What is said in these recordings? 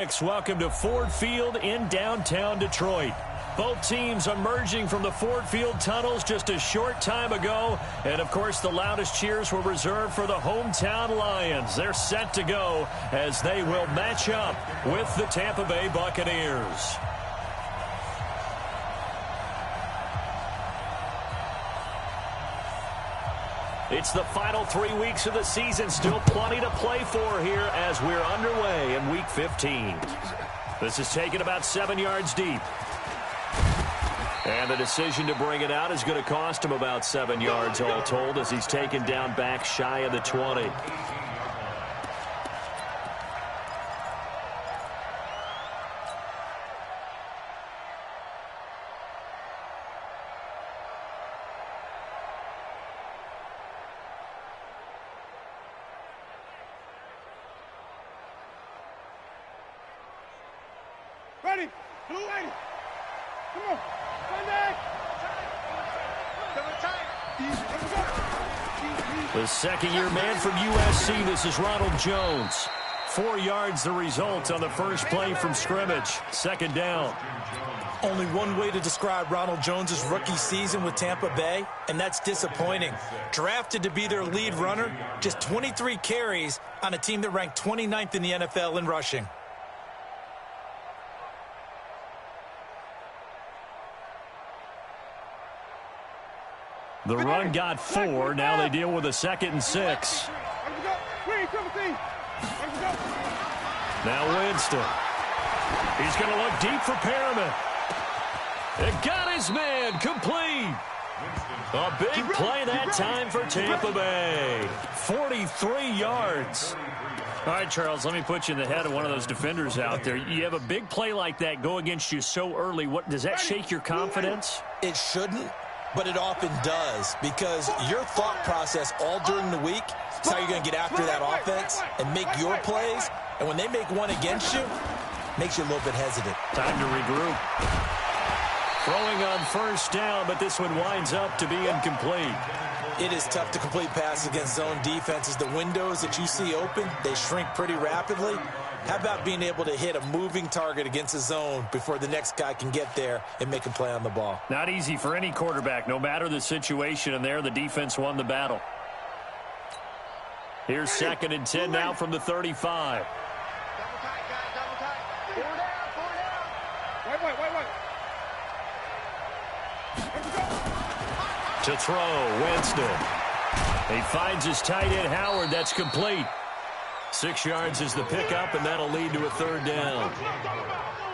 Welcome to Ford Field in downtown Detroit. Both teams emerging from the Ford Field tunnels just a short time ago. And, of course, the loudest cheers were reserved for the hometown Lions. They're set to go as they will match up with the Tampa Bay Buccaneers. It's the final 3 weeks of the season. Still plenty to play for here as we're underway in Week 15. This is taken about 7 yards deep. And the decision to bring it out is going to cost him about 7 yards all told as he's taken down back shy of the 20. Ready, blue lady. Come on, Sunday. The second-year man from USC, this is Ronald Jones. 4 yards the result on the first play from scrimmage. Second down. Only one way to describe Ronald Jones' rookie season with Tampa Bay, and that's disappointing. Drafted to be their lead runner, just 23 carries on a team that ranked 29th in the NFL in rushing. The run got 4. Now they deal with a 2nd and 6. Now Winston. He's going to look deep for Perriman. It got his man complete. A big play that time for Tampa Bay. 43 yards. All right, Charles, let me put you in the head of one of those defenders out there. You have a big play like that go against you so early. What does that shake your confidence? It shouldn't, but it often does, because your thought process all during the week is how you're going to get after that offense and make your plays. And when they make one against you, makes you a little bit hesitant. Time to regroup. Throwing on first down, but this one winds up to be incomplete. It is tough to complete passes against zone defenses. The windows that you see open, they shrink pretty rapidly. How about being able to hit a moving target against a zone before the next guy can get there and make a play on the ball? Not easy for any quarterback, no matter the situation, and there the defense won the battle. Here's 2nd and 10 now from the 35. To throw, Winston. He finds his tight end, Howard. That's complete. 6 yards is the pickup, and that'll lead to a 3rd down.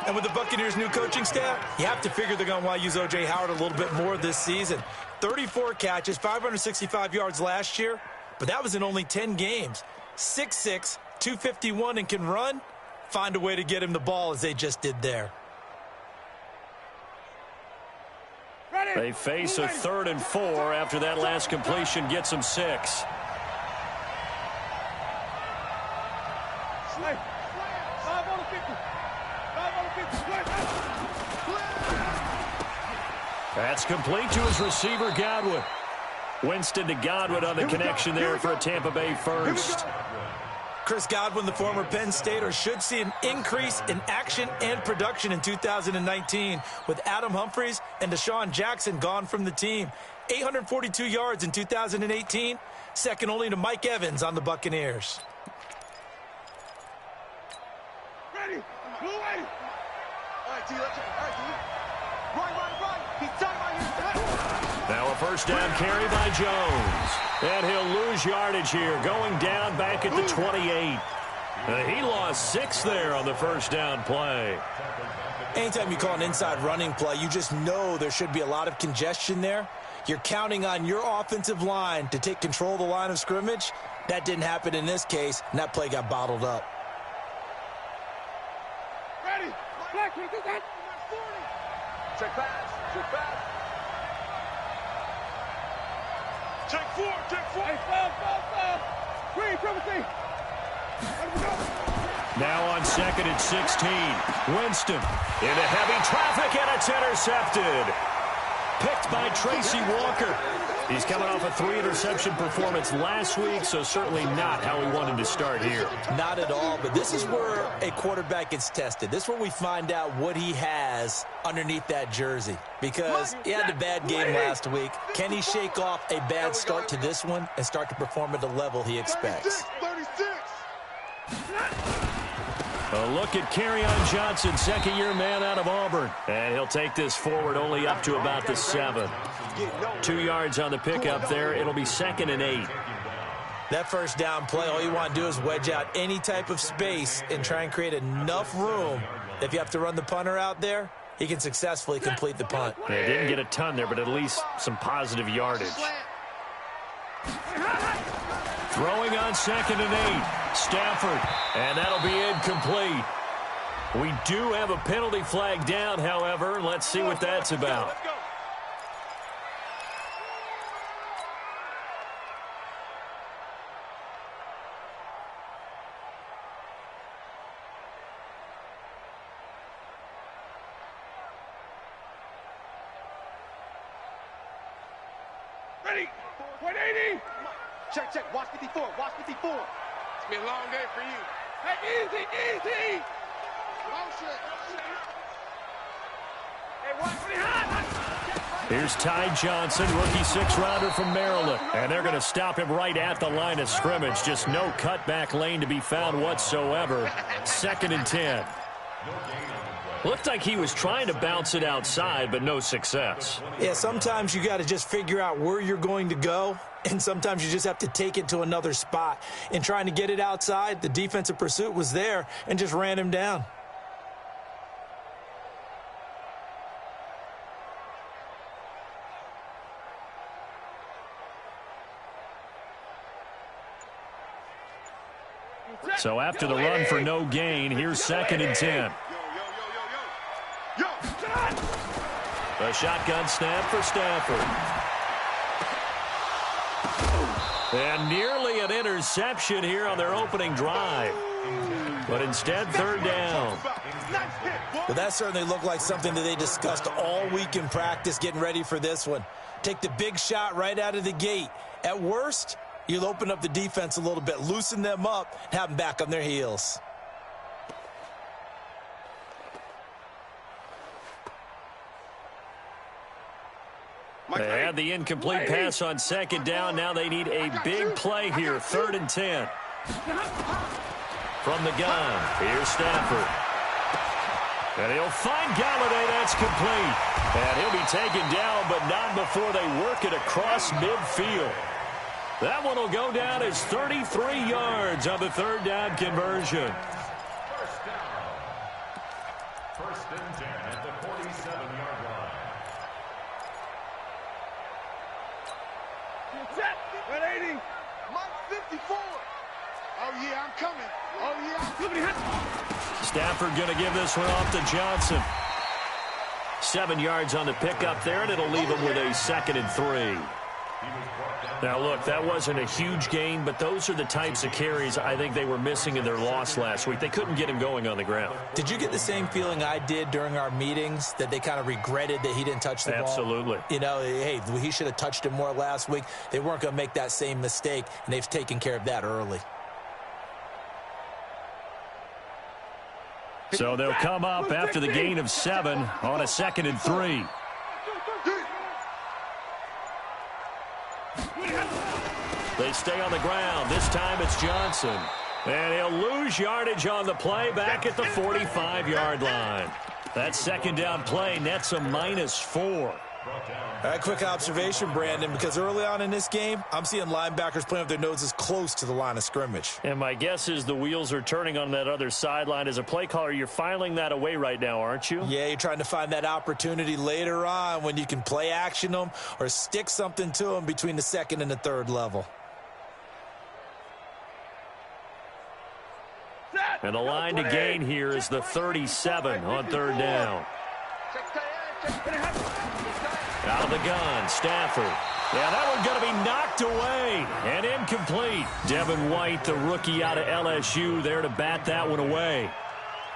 And with the Buccaneers' new coaching staff, you have to figure they're going to want to use O.J. Howard a little bit more this season. 34 catches, 565 yards last year, but that was in only 10 games. 6'6", 251, and can run. Find a way to get him the ball as they just did there. They face a 3rd and 4 after that last completion gets them 6. That's complete to his receiver, Godwin. Winston to Godwin on the connection there for a Tampa Bay first. Chris Godwin, the former Penn Stater, should see an increase in action and production in 2019 with Adam Humphries and Deshaun Jackson gone from the team. 842 yards in 2018, second only to Mike Evans on the Buccaneers. Ready, blue lady. All right, T, let's Now a first down carry by Jones. And he'll lose yardage here, going down back at the 28. He lost 6 there on the first down play. Anytime you call an inside running play, you just know there should be a lot of congestion there. You're counting on your offensive line to take control of the line of scrimmage. That didn't happen in this case, and that play got bottled up. Ready, black, we do that. Check pass, check pass. Check 4, check 4. Hey, foul. Green, Timothy. Now on 2nd and 16. Winston into heavy traffic, and it's intercepted. Picked by Tracy Walker. He's coming off a 3-interception performance last week, so certainly not how he wanted to start here. Not at all, but this is where a quarterback gets tested. This is where we find out what he has underneath that jersey, because he had a bad game last week. Can he shake off a bad start to this one and start to perform at the level he expects? 36. A look at Kerryon Johnson, second-year man out of Auburn. And he'll take this forward only up to about the 7. 2 yards on the pickup there. It'll be 2nd and 8. That first down play, all you want to do is wedge out any type of space and try and create enough room. If you have to run the punter out there, he can successfully complete the punt. Yeah, didn't get a ton there, but at least some positive yardage. Throwing on 2nd and 8. Stafford, and that'll be incomplete. We do have a penalty flag down, however. Let's see what that's about. Ready. 180. Check. Watch 54. Watch 54. It's been a long day for you. Hey, easy. Here's Ty Johnson, rookie 6th-rounder from Maryland. And they're going to stop him right at the line of scrimmage. Just no cutback lane to be found whatsoever. 2nd and 10. Looked like he was trying to bounce it outside, but no success. Yeah, sometimes you got to just figure out where you're going to go, and sometimes you just have to take it to another spot. In trying to get it outside, the defensive pursuit was there and just ran him down. So after the run for no gain, here's 2nd and 10. A shotgun snap for Stafford. And nearly an interception here on their opening drive. But instead, 3rd down. But that certainly looked like something that they discussed all week in practice getting ready for this one. Take the big shot right out of the gate. At worst, you'll open up the defense a little bit, loosen them up, and have them back on their heels. They had the incomplete pass on 2nd down. Now they need a big play here. 3rd and 10. From the gun, here's Stafford. And he'll find Galladay. That's complete. And he'll be taken down, but not before they work it across midfield. That one will go down as 33 yards on the 3rd down conversion. First and 10 at the 47-yard line. Set. 180. Mike 54. Oh, yeah, I'm coming. Stafford going to give this one off to Johnson. 7 yards on the pickup there, and it'll leave him with a 2nd and 3. Now, look, that wasn't a huge gain, but those are the types of carries I think they were missing in their loss last week. They couldn't get him going on the ground. Did you get the same feeling I did during our meetings, that they kind of regretted that he didn't touch the ball? Absolutely. You know, hey, he should have touched it more last week. They weren't going to make that same mistake, and they've taken care of that early. So they'll come up after the gain of 7 on a 2nd and 3. They stay on the ground. This time it's Johnson. And he'll lose yardage on the play back at the 45-yard line. That 2nd down play nets a -4. All right, quick observation, Brandon, because early on in this game, I'm seeing linebackers playing with their noses close to the line of scrimmage. And my guess is the wheels are turning on that other sideline. As a play caller, you're filing that away right now, aren't you? Yeah, you're trying to find that opportunity later on when you can play action them or stick something to them between the 2nd and the 3rd level. And the line to gain here is the 37 on 3rd down. Out of the gun, Stafford. Yeah, that one's going to be knocked away and incomplete. Devin White, the rookie out of LSU, there to bat that one away.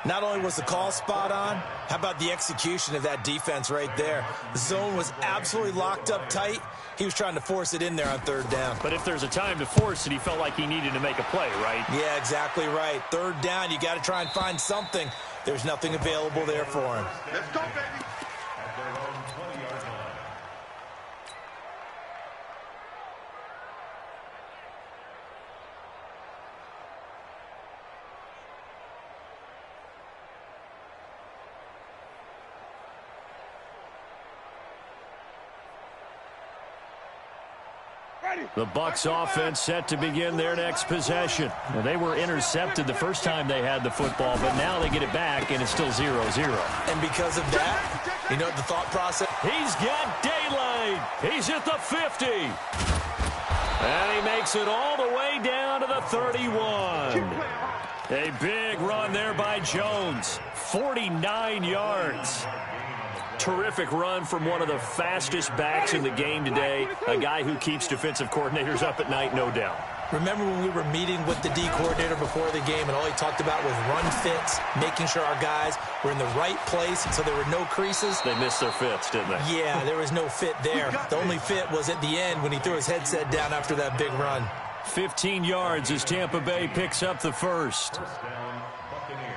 Not only was the call spot on, how about the execution of that defense right there? The zone was absolutely locked up tight. He was trying to force it in there on third down. But if there's a time to force it, he felt like he needed to make a play, right? Yeah, exactly right. Third down, you got to try and find something. There's nothing available there for him. Let's go, baby. At their own 20-yard line. The Bucs offense set to begin their next possession. Now, they were intercepted the first time they had the football, but now they get it back, and it's still 0-0. And because of that, you know the thought process? He's got daylight. He's at the 50. And he makes it all the way down to the 31. A big run there by Jones. 49 yards. Terrific run from one of the fastest backs in the game today. A guy who keeps defensive coordinators up at night, no doubt. Remember when we were meeting with the D coordinator before the game and all he talked about was run fits, making sure our guys were in the right place so there were no creases? They missed their fits, didn't they? Yeah, there was no fit there. The only fit was at the end when he threw his headset down after that big run. 15 yards as Tampa Bay picks up the first. First down, Buccaneers.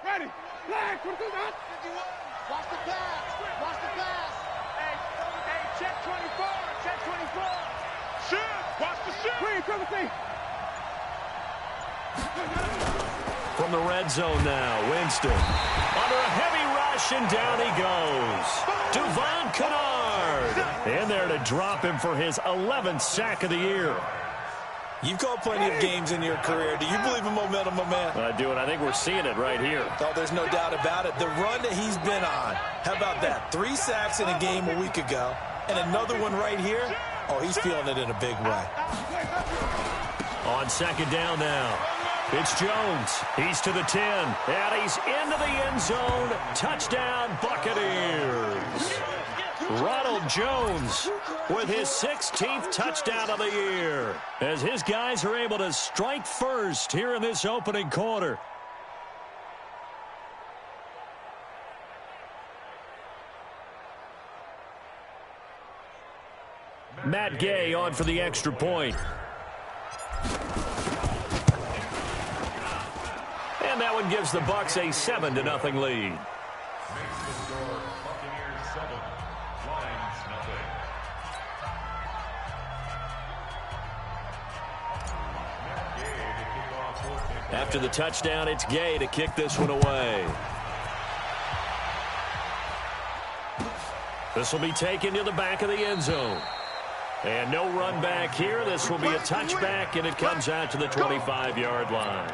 Ready. Flag. Watch the pass. Watch the pass. Hey, check 24. Check 24. Shoot. Watch the shoot. Wait, Timothy. From the red zone now, Winston. Under a heavy rush, and down he goes. Devon Kennard in there to drop him for his 11th sack of the year. You've called plenty of games in your career. Do you believe in momentum, my man? I do, and I think we're seeing it right here. Oh, there's no doubt about it. The run that he's been on. How about that? 3 sacks in a game a week ago, and another one right here. Oh, he's feeling it in a big way. On second down now, it's Jones. He's to the 10, and he's into the end zone. Touchdown, Buccaneers. Ronald Jones with his 16th touchdown of the year as his guys are able to strike first here in this opening quarter. Matt Gay on for the extra point. And that one gives the Bucs a 7-0 lead. Makes the score Buccaneers 7, Lions nothing. Matt Gay to kick off fourth. After the touchdown, it's Gay to kick this one away. This will be taken to the back of the end zone. And no run back here. This will be a touchback, and it comes out to the 25-yard line.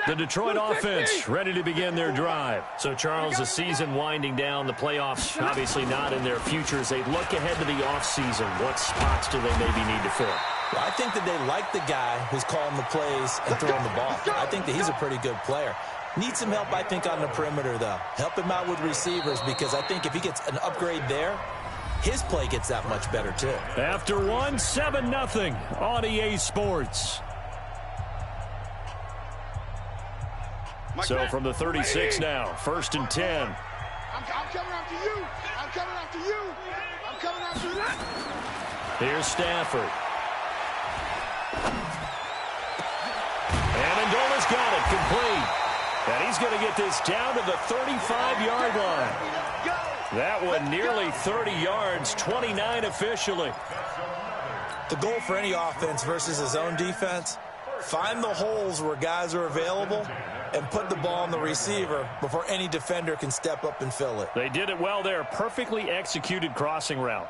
The Detroit offense ready to begin their drive. So, Charles, the season winding down, the playoffs obviously not in their future. As they look ahead to the offseason, what spots do they maybe need to fill? Well, I think that they like the guy who's calling the plays and throwing the ball. I think that he's a pretty good player. Needs some help, I think, on the perimeter, though. Help him out with receivers, because I think if he gets an upgrade there, his play gets that much better, too. After one, 7-0 on EA Sports. So from the 36 now, 1st and 10. I'm coming after you. I'm coming after you. I'm coming after you. Here's Stafford. And Amendola's got it complete. And he's going to get this down to the 35-yard line. That one nearly 30 yards, 29 officially. The goal for any offense versus his own defense, find the holes where guys are available and put the ball on the receiver before any defender can step up and fill it. They did it well there. Perfectly executed crossing route.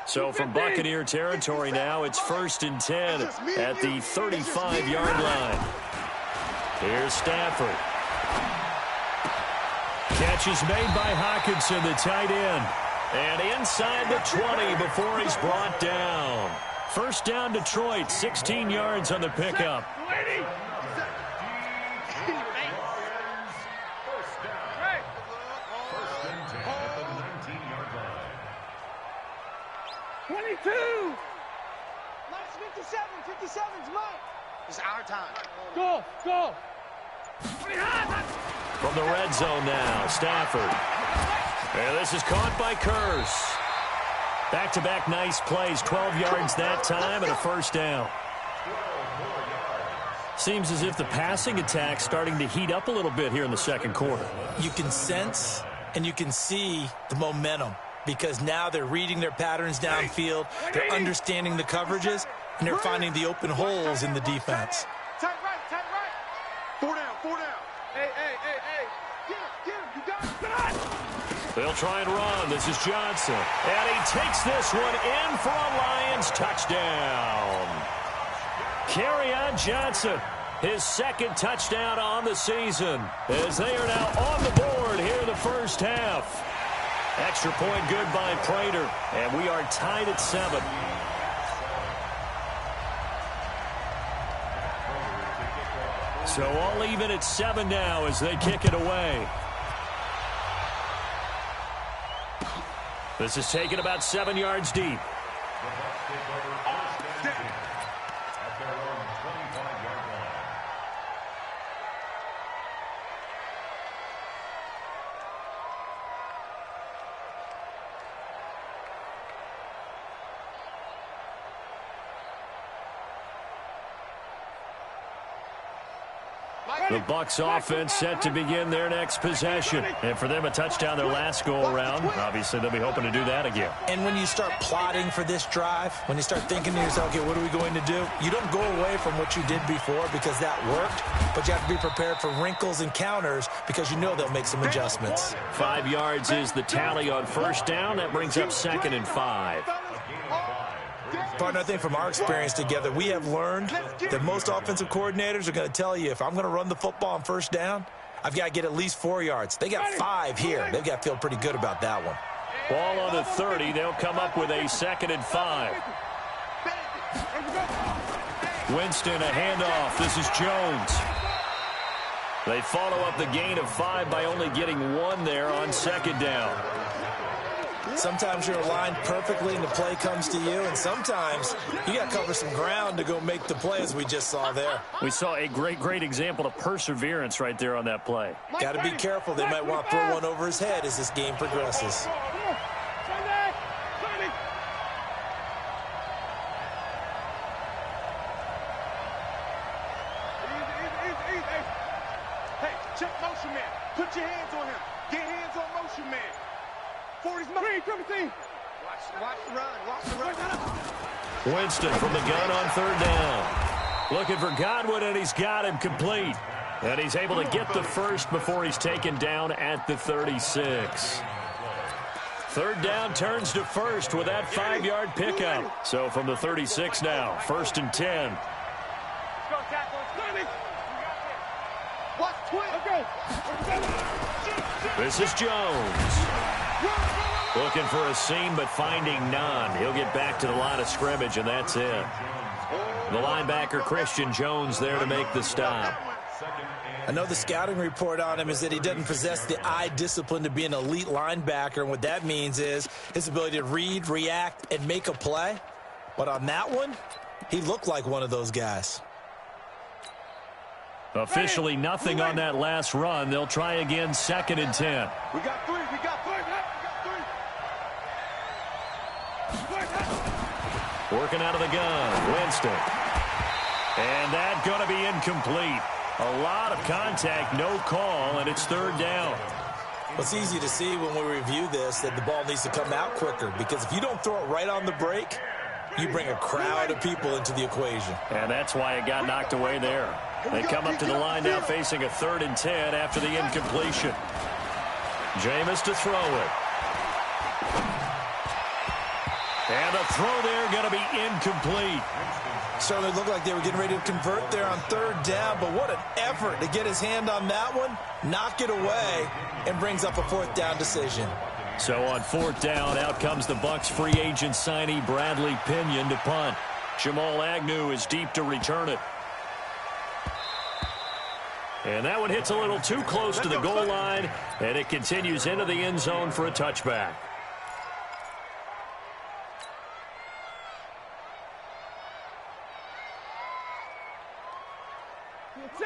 So from Buccaneer territory now, it's 1st and 10 at the 35-yard line. Here's Stafford. Catch is made by Hockenson, the tight end. And inside the 20 before he's brought down. First down, Detroit, 16 yards on the pickup. Last 57's mine. It's our time. Go, go. From the red zone now, Stafford. And this is caught by Curse. Back-to-back nice plays, 12 yards that time and a first down. Seems as if the passing attack's starting to heat up a little bit here in the second quarter. You can sense and you can see the momentum because now they're reading their patterns downfield, they're understanding the coverages, and they're finding the open holes in the defense. Tight right, tight right. Four down. Hey. Get him, you got it. They'll try and run. This is Johnson. And he takes this one in for a Lions touchdown. Kerryon Johnson, his second touchdown on the season, as they are now on the board here in the first half. Extra point good by Prater, and we are tied at 7. So all even at 7 now as they kick it away. This is taken about 7 yards deep. The Bucs offense set to begin their next possession. And for them, a touchdown their last go-around. Obviously, they'll be hoping to do that again. And when you start plotting for this drive, when you start thinking to yourself, okay, what are we going to do? You don't go away from what you did before because that worked, but you have to be prepared for wrinkles and counters because you know they'll make some adjustments. 5 yards is the tally on first down. That brings up 2nd and 5. Partner, I think from our experience together, we have learned that most offensive coordinators are going to tell you, if I'm going to run the football on first down, I've got to get at least 4 yards. They got 5 here. They've got to feel pretty good about that one. Ball on the 30. They'll come up with a 2nd and 5. Winston, a handoff. This is Jones. They follow up the gain of 5 by only getting 1 there on 2nd down. Sometimes you're aligned perfectly and the play comes to you, and sometimes you got to cover some ground to go make the play, as we just saw there. We saw a great example of perseverance right there on that play. Got to be careful. They might want to throw one over his head as this game progresses. Hey, check motion man. Put your hands on him. Get hands on motion man. 40's mine. Watch the run. Winston from the gun on 3rd down. Looking for Godwin, and he's got him complete. And he's able to get the first before he's taken down at the 36. 3rd down turns to first with that 5-yard pickup. So from the 36 now, 1st and 10. This is Jones. Looking for a seam, but finding none. He'll get back to the line of scrimmage, and that's it. The linebacker, Christian Jones, there to make the stop. I know the scouting report on him is that he doesn't possess the eye discipline to be an elite linebacker, and what that means is his ability to read, react, and make a play. But on that one, he looked like one of those guys. Officially nothing on that last run. They'll try again, 2nd and 10. We got 3. Working out of the gun, Winston. And that's going to be incomplete. A lot of contact, no call, and it's 3rd down. Well, it's easy to see when we review this that the ball needs to come out quicker, because if you don't throw it right on the break, you bring a crowd of people into the equation. And that's why it got knocked away there. They come up to the line now facing a 3rd and 10 after the incompletion. Jameis to throw it. And the throw there going to be incomplete. Certainly looked like they were getting ready to convert there on 3rd down, but what an effort to get his hand on that one, knock it away, and brings up a 4th down decision. So on 4th down, out comes the Bucs free agent signee Bradley Pinion to punt. Jamal Agnew is deep to return it. And that one hits a little too close to the goal line, and it continues into the end zone for a touchback.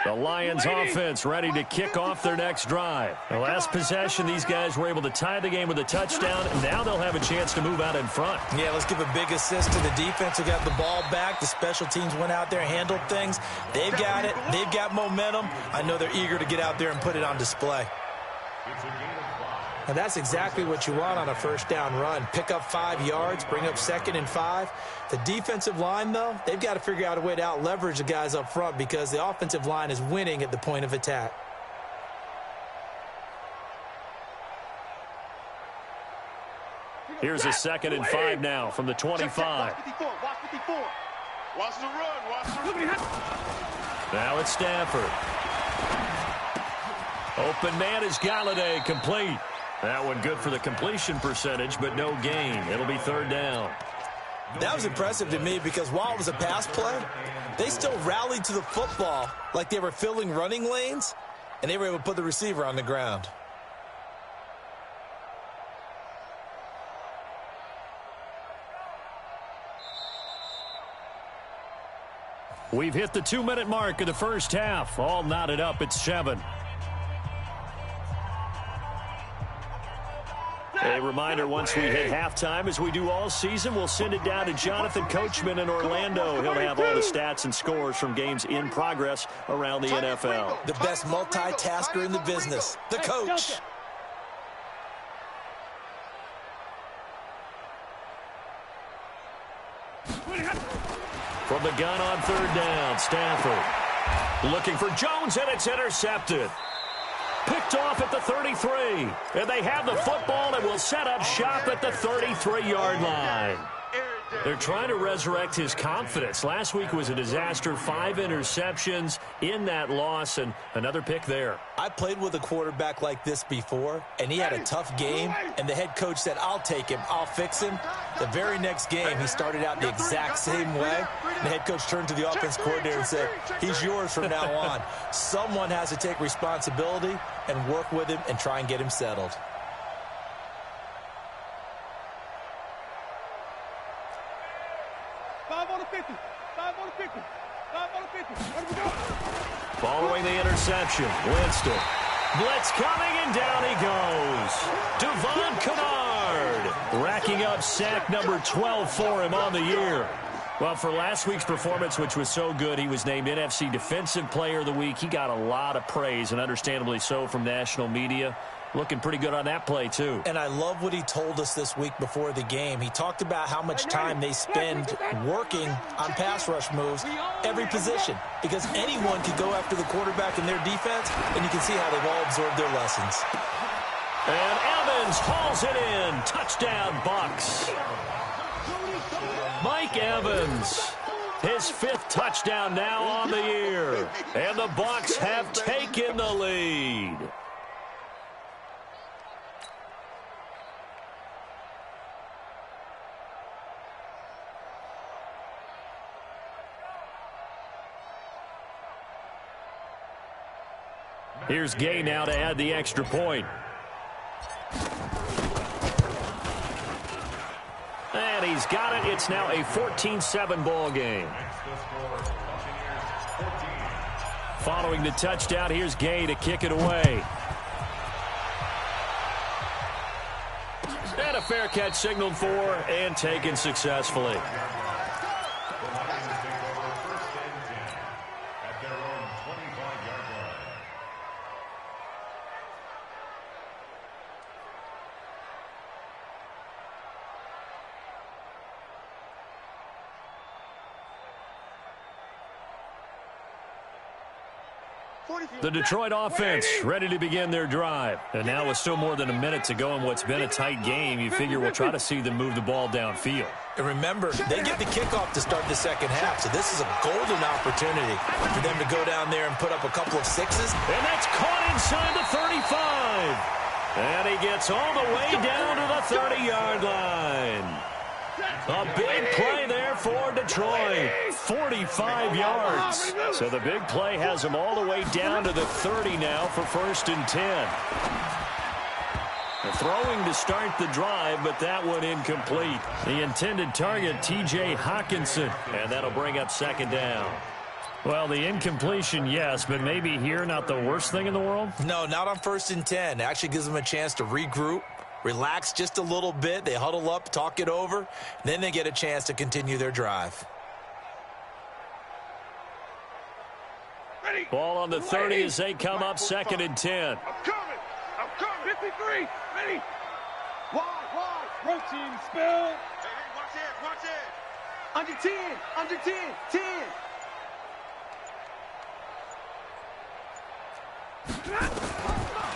The Lions offense ready to kick off their next drive. The last possession, these guys were able to tie the game with a touchdown, and now they'll have a chance to move out in front. Yeah, let's give a big assist to the defense who got the ball back. The special teams went out there, handled things. They've got it. They've got momentum. I know they're eager to get out there and put it on display. And that's exactly what you want on a first down run. Pick up 5 yards, bring up 2nd and 5. The defensive line, though, they've got to figure out a way to out-leverage the guys up front because the offensive line is winning at the point of attack. Here's a 2nd and 5 now from the 25. Watch the run. Watch the run. Now it's Stafford. Open man is Galladay, complete. That one good for the completion percentage, but no gain. It'll be 3rd down. That was impressive to me because while it was a pass play, they still rallied to the football like they were filling running lanes, and they were able to put the receiver on the ground. We've hit the 2-minute mark of the first half. All knotted up at 7. A reminder, once we hit halftime, as we do all season, we'll send it down to Jonathan Coachman in Orlando. He'll have all the stats and scores from games in progress around the NFL. The best multitasker in the business, the coach. From the gun on 3rd down, Stafford looking for Jones, and it's intercepted. Picked off at the 33. And they have the football and will set up shop at the 33-yard line. They're trying to resurrect his confidence. Last week was a disaster. 5 interceptions in that loss, and another pick there. I played with a quarterback like this before, and he had a tough game, and the head coach said, I'll take him, I'll fix him. The very next game, he started out the exact same way. The head coach turned to the offense coordinator and said, he's yours from now on. Someone has to take responsibility and work with him and try and get him settled. Following the interception, Winston. Blitz coming, and down he goes. Devon Kennard racking up sack number 12 for him on the year. Well, for last week's performance, which was so good, he was named NFC Defensive Player of the Week. He got a lot of praise, and understandably so, from national media. Looking pretty good on that play, too. And I love what he told us this week before the game. He talked about how much time they spend working on pass rush moves, every position, because anyone could go after the quarterback in their defense, and you can see how they've all absorbed their lessons. And Evans hauls it in. Touchdown, Bucs. Mike Evans, his 5th touchdown now on the year. And the Bucs have taken the lead. Here's Gay now to add the extra point. And he's got it. It's now a 14-7 ball game. Following the touchdown, here's Gay to kick it away. And a fair catch signaled for and taken successfully. The Detroit offense ready to begin their drive. And now with still more than a minute to go in what's been a tight game, you figure we'll try to see them move the ball downfield. And remember, they get the kickoff to start the second half, so this is a golden opportunity for them to go down there and put up a couple of 6s. And that's caught inside the 35. And he gets all the way down to the 30-yard line. A big play there for Detroit. 45 yards. So the big play has him all the way down to the 30 now for 1st and 10. Throwing to start the drive, but that one incomplete. The intended target, T.J. Hawkinson, and that'll bring up 2nd down. Well, the incompletion, yes, but maybe here not the worst thing in the world? No, not on 1st and 10. It actually gives them a chance to regroup, relax just a little bit. They huddle up, talk it over, then they get a chance to continue their drive. Ready. Ball on the 30 as they come up 2nd and 10. I'm coming. 53. Ready. Wide. Road team spill. Hey, watch it. Under 10. 10.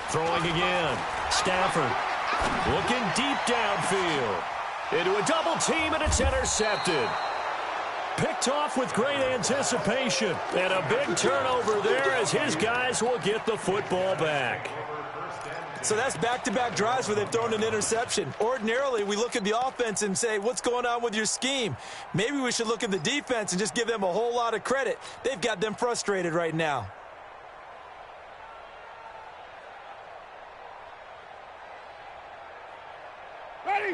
Throwing again. Stafford looking deep downfield. Into a double team, and it's intercepted. Picked off with great anticipation. And a big turnover there as his guys will get the football back. So that's back-to-back drives where they've thrown an interception. Ordinarily, we look at the offense and say, what's going on with your scheme? Maybe we should look at the defense and just give them a whole lot of credit. They've got them frustrated right now.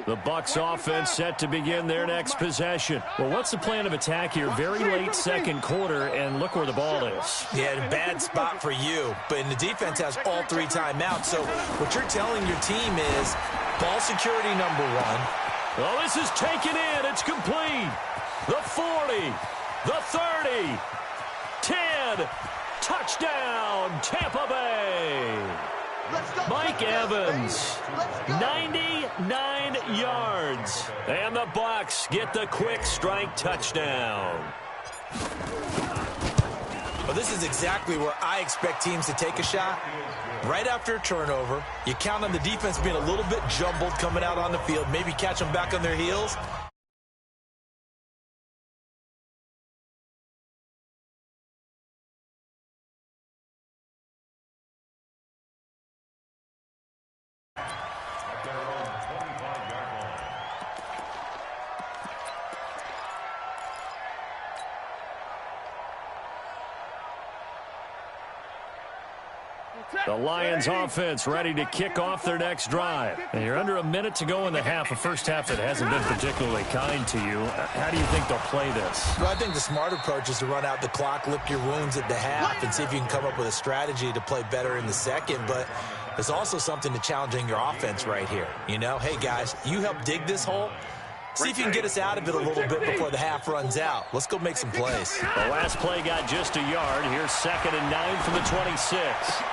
The Bucs offense set to begin their next possession. Well, what's the plan of attack here? Very late 2nd quarter, and look where the ball is. Yeah, a bad spot for you, but the defense has all 3 timeouts. So what you're telling your team is ball security number 1. Well, this is taken in. It's complete. The 40, the 30, 10, touchdown, Tampa Bay. Mike Evans, 99 yards. And the Bucs get the quick strike touchdown. Well, this is exactly where I expect teams to take a shot. Right after a turnover, you count on the defense being a little bit jumbled coming out on the field, maybe catch them back on their heels. The Lions offense ready to kick off their next drive. And you're under a minute to go in the half, a first half that hasn't been particularly kind to you. How do you think they'll play this? Well, I think the smart approach is to run out the clock, lick your wounds at the half, and see if you can come up with a strategy to play better in the second. But there's also something to challenging your offense right here. You know, hey, guys, you help dig this hole. See if you can get us out of it a little bit before the half runs out. Let's go make some plays. The last play got just a yard. Here's 2nd and 9 from the 26.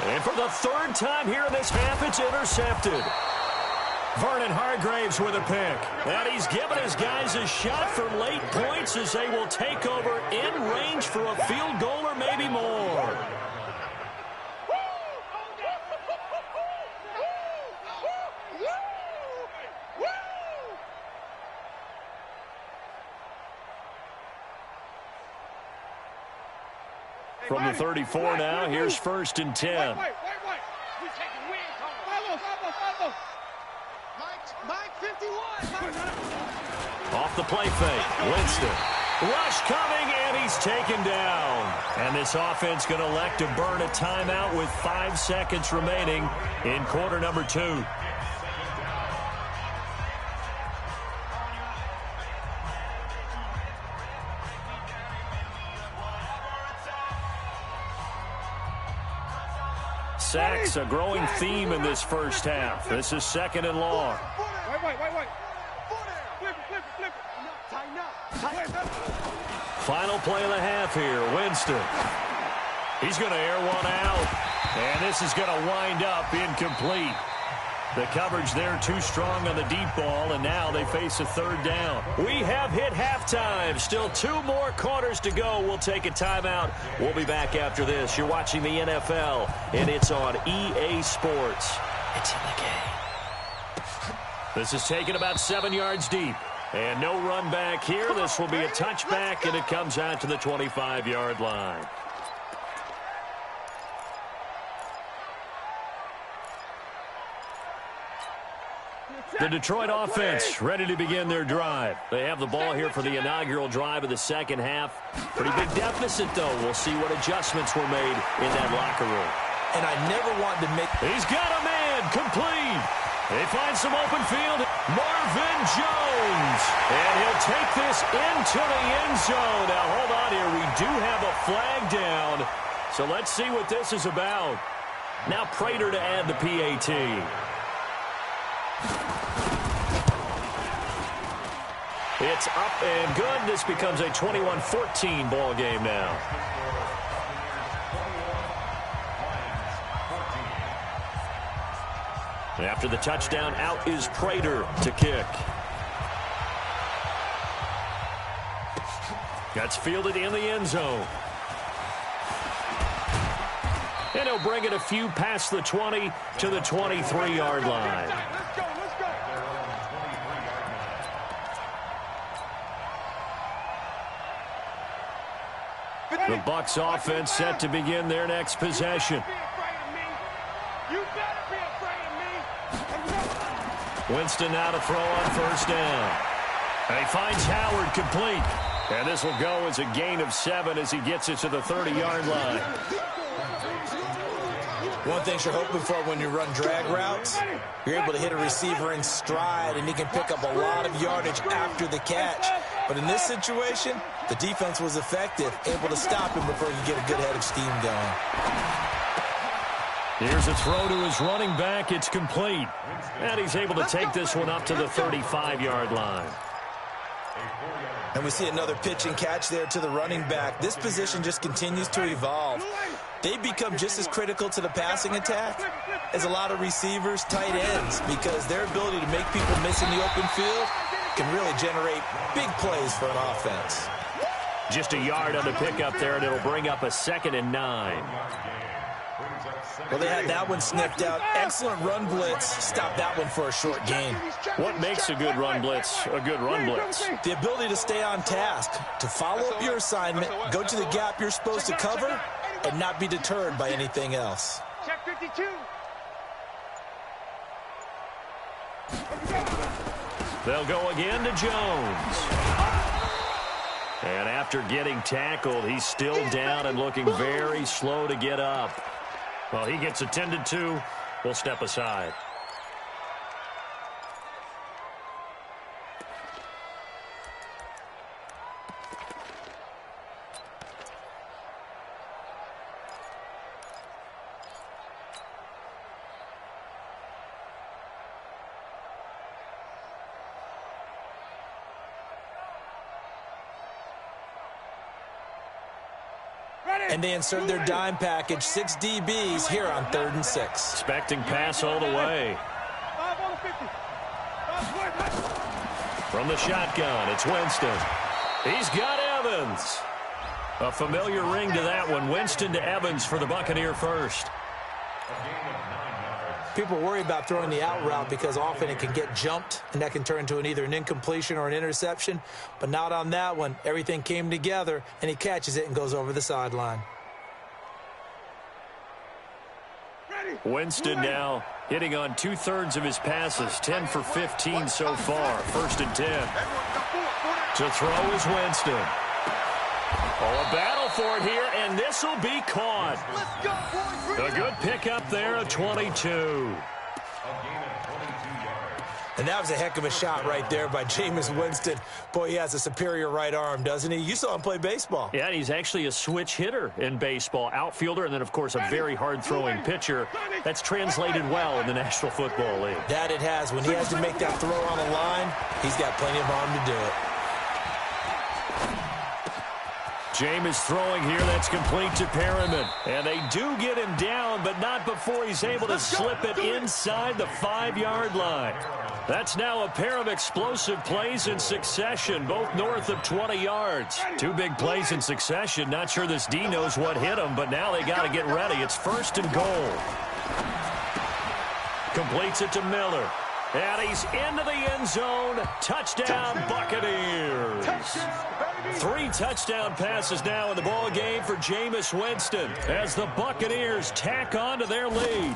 And for the 3rd time here in this half, it's intercepted. Vernon Hargraves with a pick. And he's given his guys a shot for late points as they will take over in range for a field goal or maybe more. From the 34 now, here's 1st and 10. Wait. We taking win. Follow. Mike 51. Off the play fake, Winston. Rush coming, and he's taken down. And this offense going to elect to burn a timeout with 5 seconds remaining in quarter number 2. Sacks, a growing theme in this first half. This is 2nd and long. Wait. Flip it. Tighten up. Final play of the half here, Winston. He's going to air one out, and this is going to wind up incomplete. The coverage there too strong on the deep ball, and now they face a 3rd down. We have hit halftime. Still 2 more quarters to go. We'll take a timeout. We'll be back after this. You're watching the NFL, and it's on EA Sports. It's in the game. This is taken about 7 yards deep. And no run back here. This will be a touchback, and it comes out to the 25-yard line. The Detroit offense ready to begin their drive. They have the ball here for the inaugural drive of the second half. Pretty big deficit, though. We'll see what adjustments were made in that locker room. And I never want to make... He's got a man, complete. They find some open field. Marvin Jones. And he'll take this into the end zone. Now, hold on here. We do have a flag down. So let's see what this is about. Now Prater to add the PAT. It's up and good. This becomes a 21-14 ball game now. After the touchdown, out is Prater to kick. That's fielded in the end zone. And he'll bring it a few past the 20 to the 23-yard line. Let's go. The Bucs offense set to begin their next possession. You better be afraid of me. Winston now to throw on first down. And he finds Howard complete. And this will go as a gain of 7 as he gets it to the 30-yard line. One thing you're hoping for when you run drag routes, you're able to hit a receiver in stride, and he can pick up a lot of yardage after the catch. But in this situation, the defense was effective, able to stop him before you get a good head of steam going. Here's a throw to his running back. It's complete. And he's able to take this one up to the 35-yard line. And we see another pitch and catch there to the running back. This position just continues to evolve. They become just as critical to the passing attack as a lot of receivers, tight ends, because their ability to make people miss in the open field can really generate big plays for an offense. Just a yard on the pickup there, and it'll bring up a 2nd and 9. Well, they had that one sniffed out. Excellent run blitz. Stop that one for a short gain. What makes a good run blitz a good run blitz? The ability to stay on task, to follow up your assignment, go to the gap you're supposed to cover, and not be deterred by anything else. Check 52. They'll go again to Jones. And after getting tackled, he's still down and looking very slow to get up. Well, he gets attended to. We'll step aside. And they insert their dime package, 6 DBs here on 3rd and 6. Expecting pass all the way. From the shotgun, it's Winston. He's got Evans. A familiar ring to that one. Winston to Evans for the Buccaneer first. People worry about throwing the out route because often it can get jumped, and that can turn into either an incompletion or an interception. But not on that one. Everything came together, and he catches it and goes over the sideline. Winston now hitting on 2/3 of his passes, 10 for 15 so far. 1st and 10. To throw is Winston. Oh, a battle for it here, and this will be caught. A good pickup there, a 22. And that was a heck of a shot right there by Jameis Winston. Boy, he has a superior right arm, doesn't he? You saw him play baseball. Yeah, he's actually a switch hitter in baseball. Outfielder, and then, of course, a very hard-throwing pitcher. That's translated well in the National Football League. That it has. When he has to make that throw on a line, he's got plenty of arm to do it. Jameis throwing here. That's complete to Perriman. And they do get him down, but not before he's able to slip it inside the 5-yard line. That's now a pair of explosive plays in succession, both north of 20 yards. 2 big plays in succession. Not sure this D knows what hit him, but now they got to get ready. It's 1st and goal. Completes it to Miller. And he's into the end zone. Touchdown, Buccaneers. 3 touchdown passes now in the ball game for Jameis Winston as the Buccaneers tack on to their lead.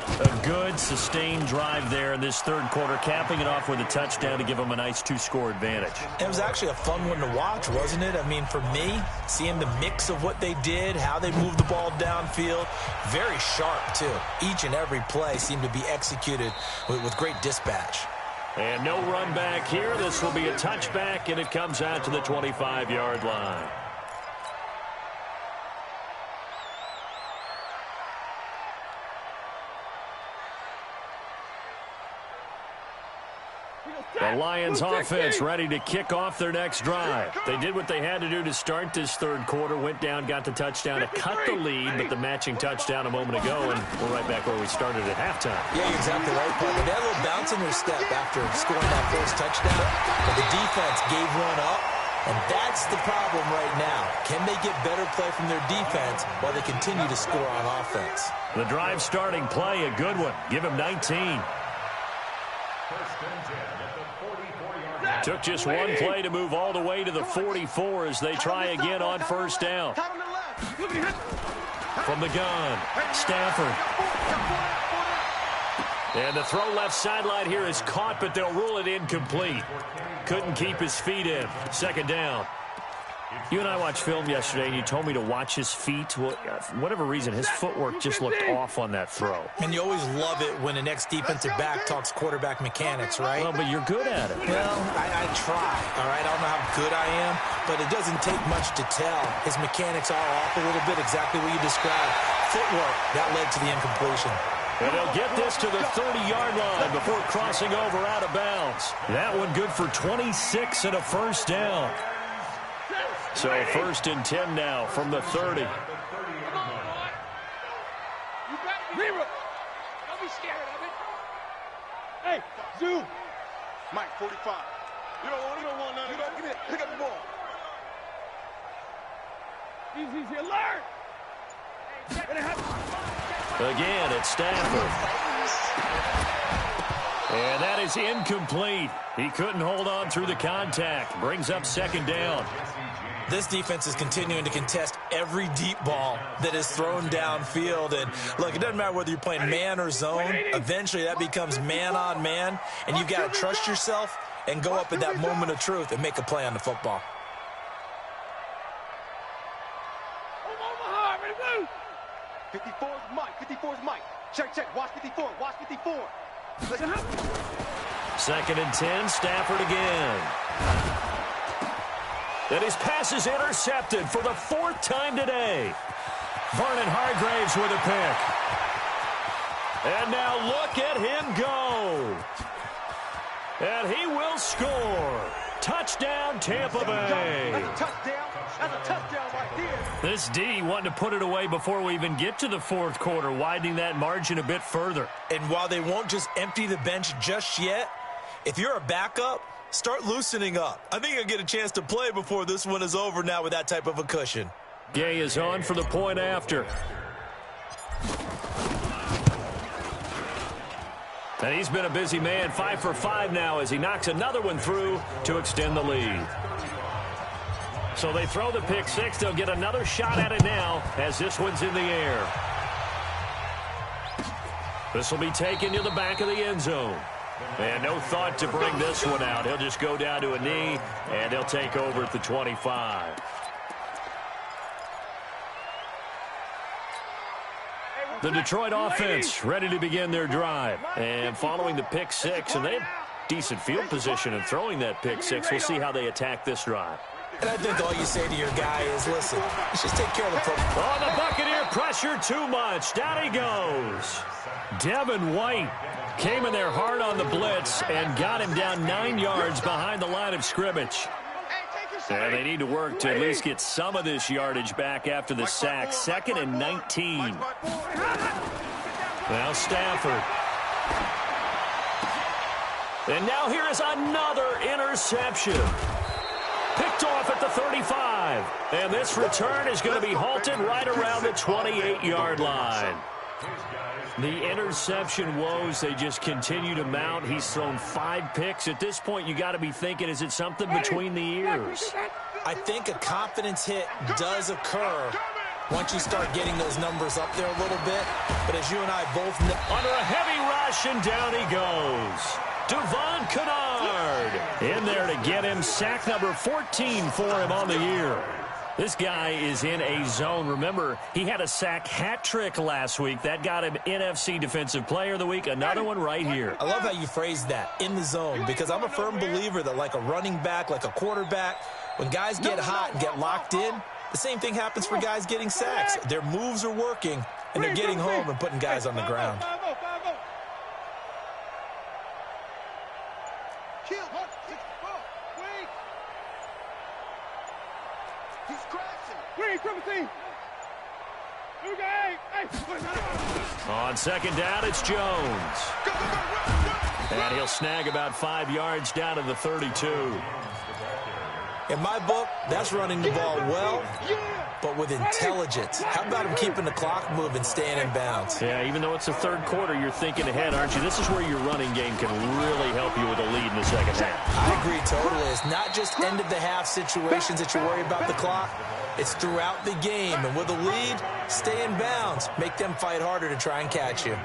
A good, sustained drive there in this third quarter, capping it off with a touchdown to give them a nice 2-score advantage. It was actually a fun one to watch, wasn't it? I mean, for me, seeing the mix of what they did, how they moved the ball downfield, very sharp, too. Each and every play seemed to be executed with great dispatch. And no run back here. This will be a touchback, and it comes out to the 25-yard line. The Lions offense ready to kick off their next drive. They did what they had to do to start this third quarter, went down, got the touchdown to cut the lead, but the matching touchdown a moment ago, and we're right back where we started at halftime. Yeah, you're exactly right, Paul. They had a little bounce in their step after scoring that first touchdown, but the defense gave one up, and that's the problem right now. Can they get better play from their defense while they continue to score on offense? The drive starting play, a good one. Give him 19. Took just one play to move all the way to the 44 as they try again on first down. From the gun, Stafford. And the throw left sideline here is caught, but they'll rule it incomplete. Couldn't keep his feet in. Second down. You and I watched film yesterday, and you told me to watch his feet. Well, for whatever reason, his footwork just looked off on that throw. And you always love it when the next defensive back talks quarterback mechanics, right? Well, but you're good at it. Well, I try, all right? I don't know how good I am, but it doesn't take much to tell. His mechanics are off a little bit, exactly what you described. Footwork, that led to the incompletion. And they'll get this to the 30-yard line before crossing over out of bounds. That one good for 26 and a first down. So first and 10 now from the 30. Come on, boy. You better be. Don't be scared of it. Hey, zoom. Mike, 45. You don't want none of that. Give me that. Pick up the ball. Easy, alert. Again, it's Stafford. And that is incomplete. He couldn't hold on through the contact. Brings up second down. This defense is continuing to contest every deep ball that is thrown downfield. And, look, it doesn't matter whether you're playing man or zone. Eventually, that becomes man-on-man. And you've got to trust yourself and go up at that moment of truth and make a play on the football. 54's Mike. 54's Mike. Check. Watch 54. Watch 54. Second and 10, Stafford again. And his pass is intercepted for the fourth time today. Vernon Hargreaves with a pick. And now look at him go. And he will score. Touchdown, Tampa Bay. That's a touchdown. That's a touchdown right there. This D wanting to put it away before we even get to the fourth quarter, widening that margin a bit further. And while they won't just empty the bench just yet, if you're a backup, start loosening up. I think you'll get a chance to play before this one is over now with that type of a cushion. Gay is on for the point after. And he's been a busy man, 5 for 5 now as he knocks another one through to extend the lead. So they throw the pick six. They'll get another shot at it now as this one's in the air. This will be taken to the back of the end zone. And no thought to bring this one out. He'll just go down to a knee, and he'll take over at the 25. The Detroit offense ready to begin their drive. And following the pick six, and they have decent field position in throwing that pick six. We'll see how they attack this drive. And I think all you say to your guy is, listen, let's just take care of the problem. Oh, the Buccaneer pressure too much. Down he goes. Devin White came in there hard on the blitz and got him down 9 yards behind the line of scrimmage. And they need to work to at least get some of this yardage back after the sack. 2nd and 19. Now Stafford. And now here is another interception. Picked off at the 35. And this return is going to be halted right around the 28-yard line. The interception woes, they just continue to mount. He's thrown 5 picks. At this point, you got to be thinking, is it something between the ears? I think a confidence hit does occur, once you start getting those numbers up there a little bit. But as you and I both know, under a heavy rush, and down he goes. Devon Kennard in there to get him. Sack number 14 for him on the year. This guy is in a zone. Remember, he had a sack hat trick last week. That got him NFC Defensive Player of the Week. Another one right here. I love how you phrase that, in the zone, because I'm a firm believer that like a running back, like a quarterback, when guys get hot and get locked in, the same thing happens for guys getting sacks. Their moves are working, and they're getting home and putting guys on the ground. On second down, it's Jones. And he'll snag about 5 yards down to the 32. In my book, that's running the ball well, but with intelligence. How about him keeping the clock moving, staying in bounds? Yeah, even though it's the third quarter, you're thinking ahead, aren't you? This is where your running game can really help you with a lead in the second half. I agree totally. It's not just end-of-the-half situations that you worry about the clock. It's throughout the game. And with a lead, stay in bounds. Make them fight harder to try and catch you.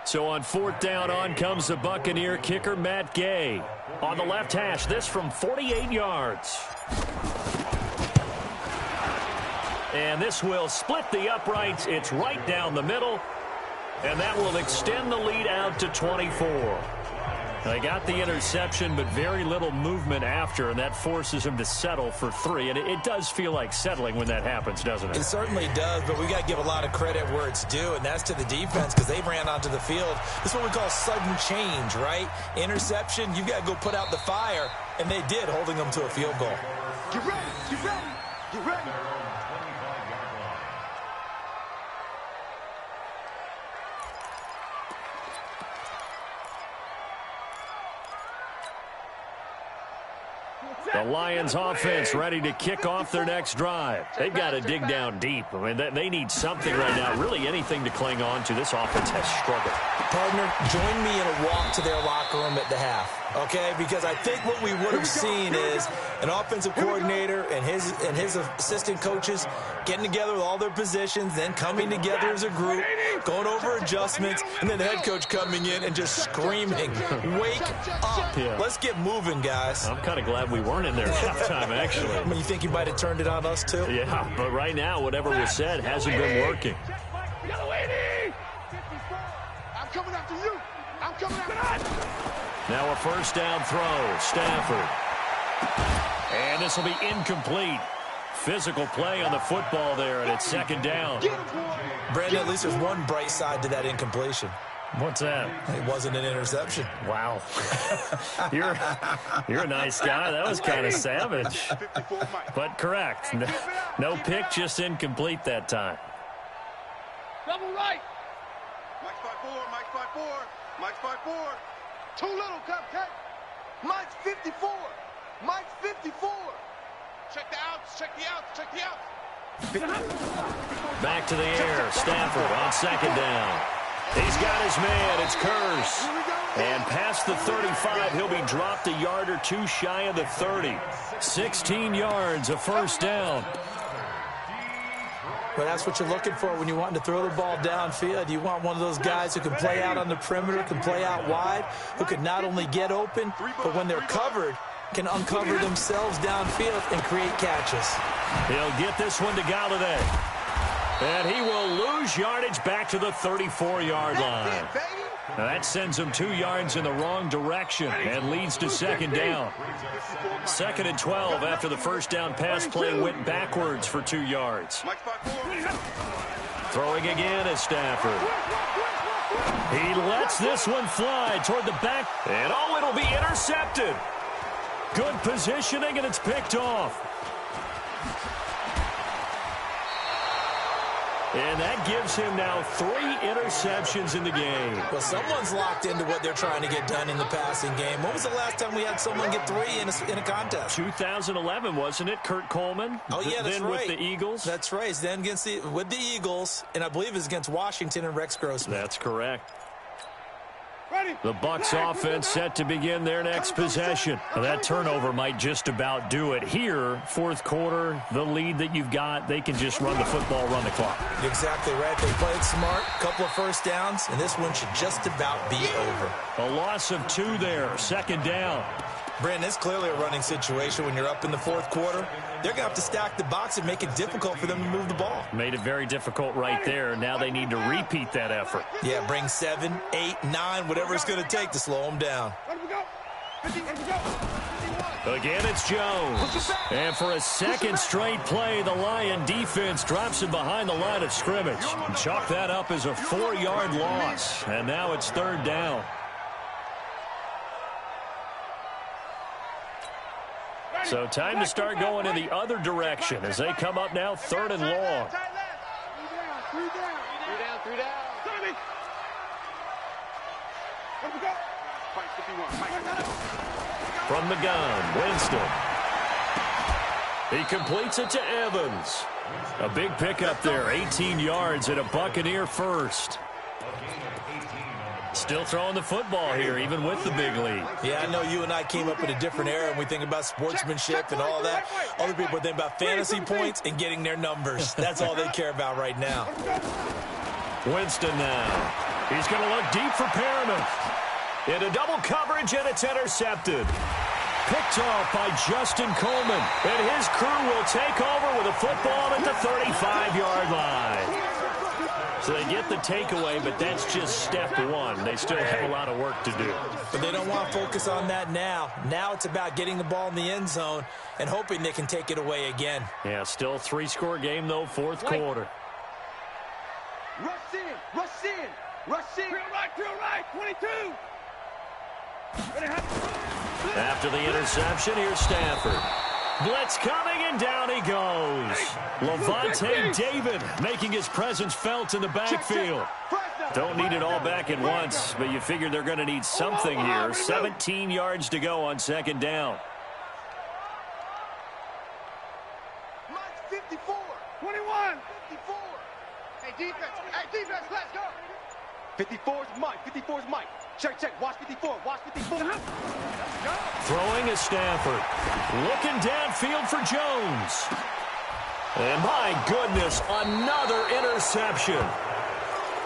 So on fourth down, on comes the Buccaneer kicker, Matt Gay. On the left hash, this from 48 yards. And this will split the uprights. It's right down the middle. And that will extend the lead out to 24. They got the interception, but very little movement after, and that forces him to settle for 3. And it does feel like settling when that happens, doesn't it? It certainly does, but we got to give a lot of credit where it's due, and that's to the defense because they ran onto the field. This is what we call sudden change, right? Interception, you've got to go put out the fire, and they did, holding them to a field goal. Get ready, get ready, get ready. The Lions offense ready to kick off their next drive. They've got to dig down deep. I mean, they need something right now, really anything to cling on to. This offense has struggled. Partner, join me in a walk to their locker room at the half, okay? Because I think what we would have seen is an offensive coordinator and his assistant coaches getting together with all their positions, then coming together as a group, going over adjustments, and then the head coach coming in and just screaming, wake up. Yeah. Let's get moving, guys. I'm kind of glad we weren't in there at halftime, actually. I mean, you think you might have turned it on us, too? Yeah, but right now, whatever was said hasn't been working. I'm coming after you. I'm coming after you. Now a first down throw, Stafford. And this will be incomplete. Physical play on the football there, and it's second down. Brandon, at least there's one bright side to that incompletion. What's that? It wasn't an interception. Wow. You're a nice guy. That was kind of savage. But correct. No pick, just incomplete that time. Double right. Mike's 5'4", Mike's 5'4", Mike's 5'4". Too little, Cupcake. Mike's 54. Mike's 54. Check the outs, check the outs, check the outs. Back to the air. Stafford on second down. He's got his man. It's Curse. And past the 35, he'll be dropped a yard or two shy of the 30. 16 yards, a first down. Well, that's what you're looking for when you want to throw the ball downfield. You want one of those guys who can play out on the perimeter, can play out wide, who can not only get open, but when they're covered, can uncover themselves downfield and create catches. He'll get this one to Galladay. And he will lose yardage back to the 34-yard line. Now that sends him 2 yards in the wrong direction and leads to second down. Second and 12 after the first down pass play went backwards for 2 yards. Throwing again is Stafford. He lets this one fly toward the back. And oh, it'll be intercepted. Good positioning, and it's picked off. And that gives him now 3 interceptions in the game. Well, someone's locked into what they're trying to get done in the passing game. When was the last time we had someone get 3 in a contest? 2011, wasn't it, Kurt Coleman? Oh, yeah, that's then right. with the Eagles? That's right. Then with the Eagles, and I believe it was against Washington and Rex Grossman. That's correct. The Bucs offense set to begin their next possession. Now, that turnover might just about do it. Here, fourth quarter, the lead that you've got, they can just run the football, run the clock. Exactly right. They played smart, couple of first downs, and this one should just about be over. A loss of 2 there, second down. Brandon, it's clearly a running situation when you're up in the fourth quarter. They're going to have to stack the box and make it difficult for them to move the ball. Made it very difficult right there. Now they need to repeat that effort. Yeah, bring 7, 8, 9, whatever it's going to take to slow them down. Again, it's Jones. And for a second straight play, the Lion defense drops him behind the line of scrimmage. Chalk that up as a 4-yard loss. And now it's third down. So time to start going in the other direction as they come up now third and long. 3 down. From the gun, Winston. He completes it to Evans. A big pickup there, 18 yards and a Buccaneer first. Still throwing the football here, even with the big lead. Yeah, I know you and I came up in a different era and we think about sportsmanship and all that. Other people think about fantasy points and getting their numbers. That's all they care about right now. Winston now. He's going to look deep for Perriman. Into double coverage, and it's intercepted. Picked off by Justin Coleman. And his crew will take over with a football at the 35-yard line. So they get the takeaway, but that's just step one. They still have a lot of work to do. But they don't want to focus on that now. Now it's about getting the ball in the end zone and hoping they can take it away again. Yeah, still 3-score game, though, fourth quarter. Rush in. Drill right, 22. After the interception, here's Stafford. Blitz coming, and down he goes. Levante David making his presence felt in the backfield. Don't need it all back at once, but you figure they're going to need something here. 17 yards to go on second down. 54. 21. 54. Hey, defense, let's go. 54 is Mike. Check. Watch 54. Throwing is Stafford. Looking downfield for Jones. And my goodness, another interception.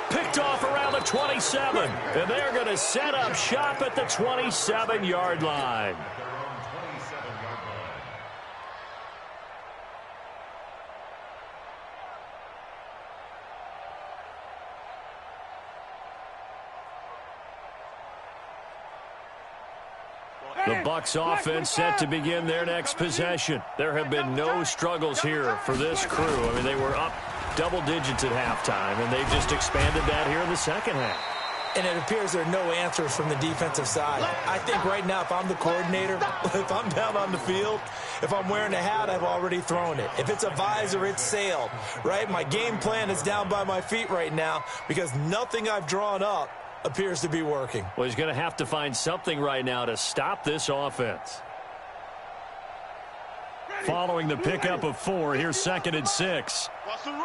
Picked off around the 27. And they're going to set up shop at the 27-yard line. The Bucs offense set to begin their next possession. There have been no struggles here for this crew. I mean, they were up double digits at halftime, and they've just expanded that here in the second half. And it appears there are no answers from the defensive side. I think right now, if I'm the coordinator, if I'm down on the field, if I'm wearing a hat, I've already thrown it. If it's a visor, it's sailed, right? My game plan is down by my feet right now because nothing I've drawn up appears to be working. Well, he's going to have to find something right now to stop this offense. Following the pickup of 4, here's 2nd and 6. Watch the run.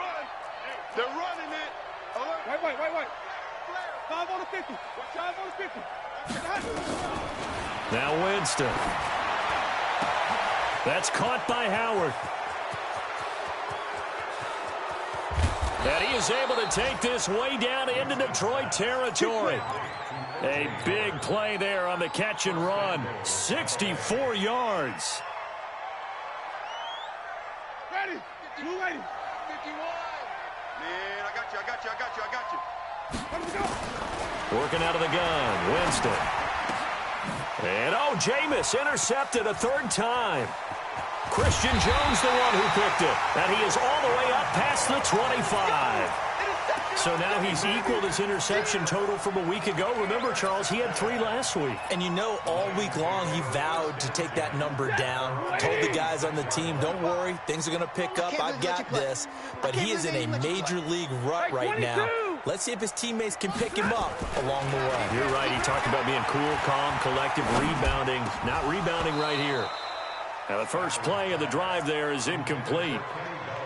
They're running it. Wait. 5 on the 50. 5 on the 50. Now Winston. That's caught by Howard. And he is able to take this way down into Detroit territory. A big play there on the catch and run. 64 yards. Ready. 51. Man, I got you. Let me go. Working out of the gun, Winston. And, Jameis intercepted a 3rd time. Christian Jones the one who picked it. And he is all the way up past the 25. So now he's equaled his interception total from a week ago. Remember, Charles, he had 3 last week. And you know, all week long he vowed to take that number down. Told the guys on the team, don't worry, things are going to pick up. I've got this. But he is in a major league rut right now. Let's see if his teammates can pick him up along the way. You're right. He talked about being cool, calm, collective, rebounding. Not rebounding right here. Now, the first play of the drive there is incomplete.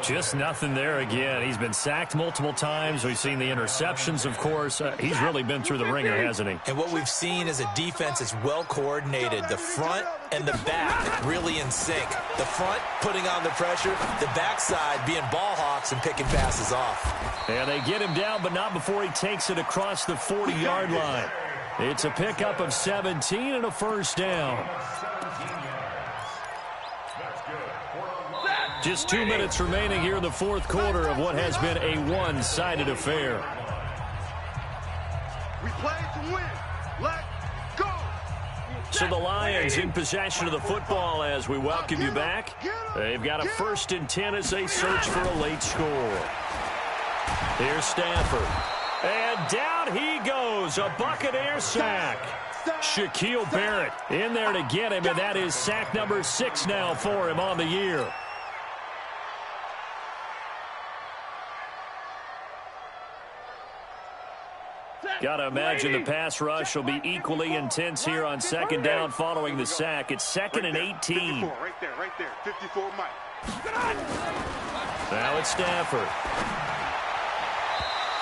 Just nothing there again. He's been sacked multiple times. We've seen the interceptions, of course. He's really been through the ringer, hasn't he? And what we've seen is a defense that's well coordinated. The front and the back really in sync. The front putting on the pressure. The backside being ball hawks and picking passes off. And they get him down, but not before he takes it across the 40-yard line. It's a pickup of 17 and a first down. Just 2 minutes remaining here in the fourth quarter of what has been a one-sided affair. We play to win. Let's go. So the Lions in possession of the football as we welcome you back. They've got a 1st and 10 as they search for a late score. Here's Stafford. And down he goes. A Buccaneer sack. Shaquille Barrett in there to get him, and that is sack number 6 now for him on the year. Got to imagine the pass rush will be equally intense here on 2nd down following the sack. It's 2nd and 18. 54, right there. 54, Mike. Now it's Stafford.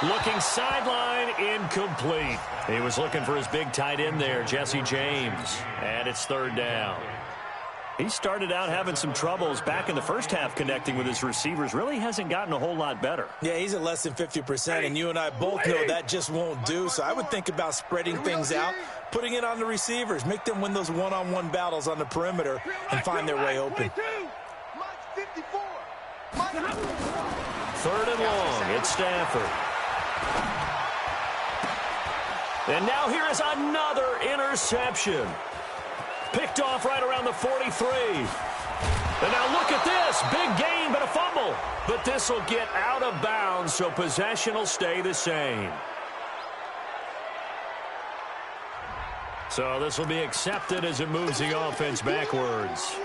Looking sideline, incomplete. He was looking for his big tight end there, Jesse James. And it's 3rd down. He started out having some troubles back in the first half connecting with his receivers. Really hasn't gotten a whole lot better. Yeah, he's at less than 50%, and you and I both know that just won't do. So I would think about spreading things out, putting it on the receivers, make them win those one-on-one battles on the perimeter and find their way open. 3rd and long. It's Stafford. And now here is another interception. Picked off right around the 43. And now look at this. Big gain, but a fumble. But this will get out of bounds, so possession will stay the same. So this will be accepted as it moves the offense backwards.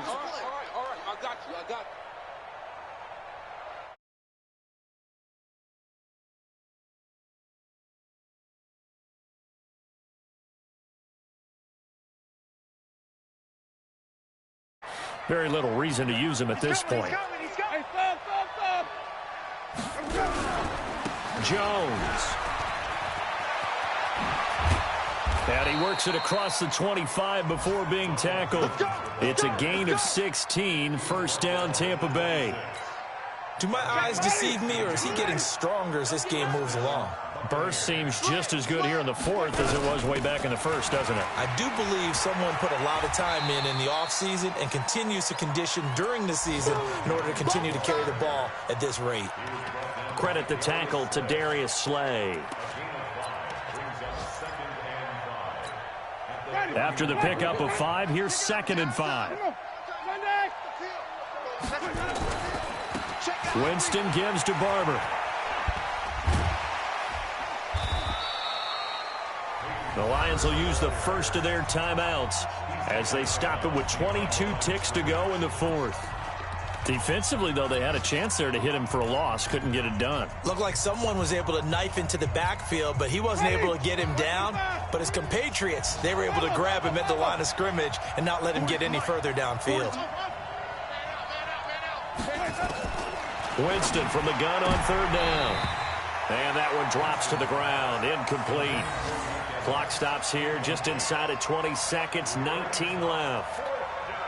All right. I got you. Very little reason to use him at this point. Jones. And he works it across the 25 before being tackled. It's a gain of 16, 1st down Tampa Bay. Do my eyes deceive me, or is he getting stronger as this game moves along? Burst seems just as good here in the 4th as it was way back in the 1st, doesn't it? I do believe someone put a lot of time in the offseason and continues to condition during the season in order to continue to carry the ball at this rate. Credit the tackle to Darius Slay. After the pickup of 5, here's 2nd and 5. Winston gives to Barber. The Lions will use the first of their timeouts as they stop it with 22 ticks to go in the 4th. Defensively, though, they had a chance there to hit him for a loss. Couldn't get it done. Looked like someone was able to knife into the backfield, but he wasn't able to get him down. But his compatriots, they were able to grab him at the line of scrimmage and not let him get any further downfield. Winston from the gun on 3rd down. And that one drops to the ground. Incomplete. Clock stops here just inside of 20 seconds, 19 left.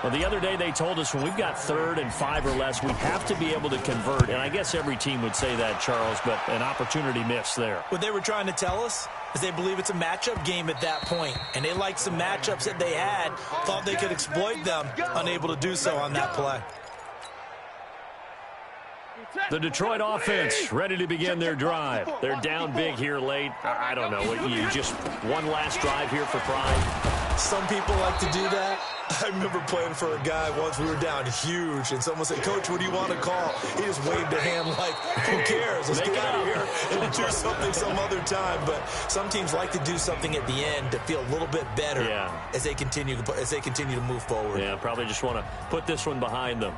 Well, the other day they told us when we've got 3rd and 5 or less, we have to be able to convert. And I guess every team would say that, Charles, but an opportunity missed there. What they were trying to tell us is they believe it's a matchup game at that point. And they liked some matchups that they had, thought they could exploit them, unable to do so on that play. The Detroit offense ready to begin their drive. They're down big here late. I don't know. You just one last drive here for pride. Some people like to do that. I remember playing for a guy once. We were down huge, and someone said, "Coach, what do you want to call?" He just waved a hand like, "Who cares? Let's get out of here and do something some other time." But some teams like to do something at the end to feel a little bit better as they continue to move forward. Yeah, probably just want to put this one behind them.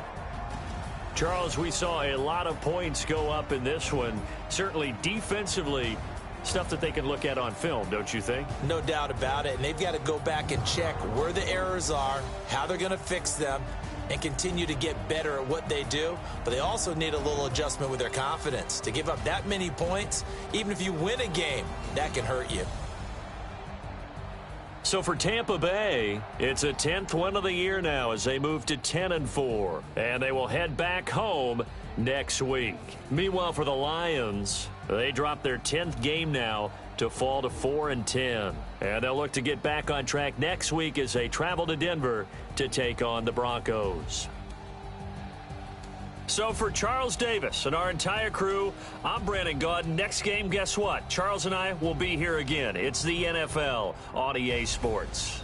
Charles, we saw a lot of points go up in this one. Certainly defensively, stuff that they can look at on film, don't you think? No doubt about it. And they've got to go back and check where the errors are, how they're going to fix them, and continue to get better at what they do. But they also need a little adjustment with their confidence. To give up that many points, even if you win a game, that can hurt you. So for Tampa Bay, it's a 10th win of the year now as they move to 10-4. And they will head back home next week. Meanwhile, for the Lions, they drop their 10th game now to fall to 4-10. And they'll look to get back on track next week as they travel to Denver to take on the Broncos. So for Charles Davis and our entire crew, I'm Brandon Gaudin. Next game, guess what? Charles and I will be here again. It's the NFL on EA Sports.